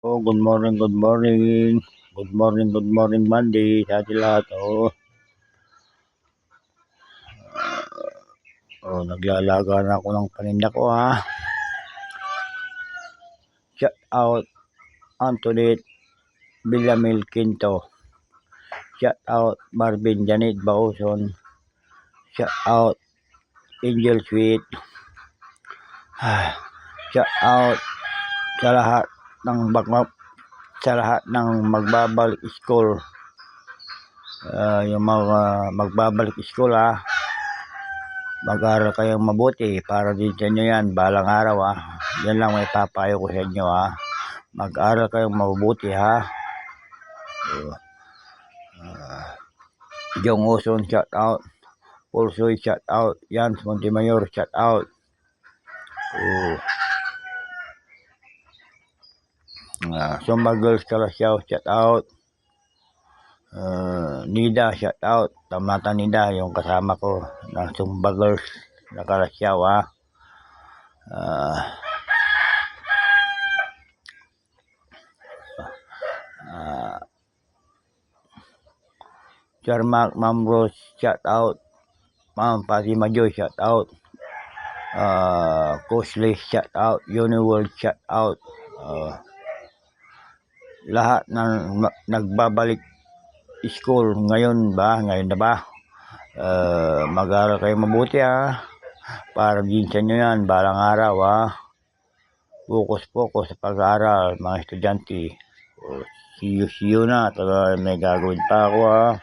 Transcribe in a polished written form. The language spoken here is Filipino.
Oh, good morning, good morning. Good morning, good morning, Monday sa ating lahat. Naglalaga na ako ng paninda ko ha. Shout out Antoinette Villamil Quinto. Shout out Marvin Janet Bauson. Shout out Angel Sweet. Shout out sa lahat ng magbabalik school. Yung mga magbabalik school ha. Mag-aral kayong mabuti para din sa inyo yan balang araw ha. Yan lang may papayo ko sa inyo ha. Mag-aral kayong mabuti ha. Jong Oson shout out. Pulsoy shout out. Jans Montemayor shout out. Sumba Girls Kalasyaw shout out. Nida shout out. Tamata Nida yung kasama ko ng Sumba Girls na Kalasyaw ha. Sir Mark Ma'am Rose shout out. Ma'am Fatima Joy shout out. Coach Lee shout out. Uniworld shout out. Lahat ng nagbabalik school ngayon na ba? Mag-aral kayo mabuti ha. Para din sa inyo yan balang araw ha. Focus sa pag-aaral mga estudyante. See you na. May gagawin pa ako ha.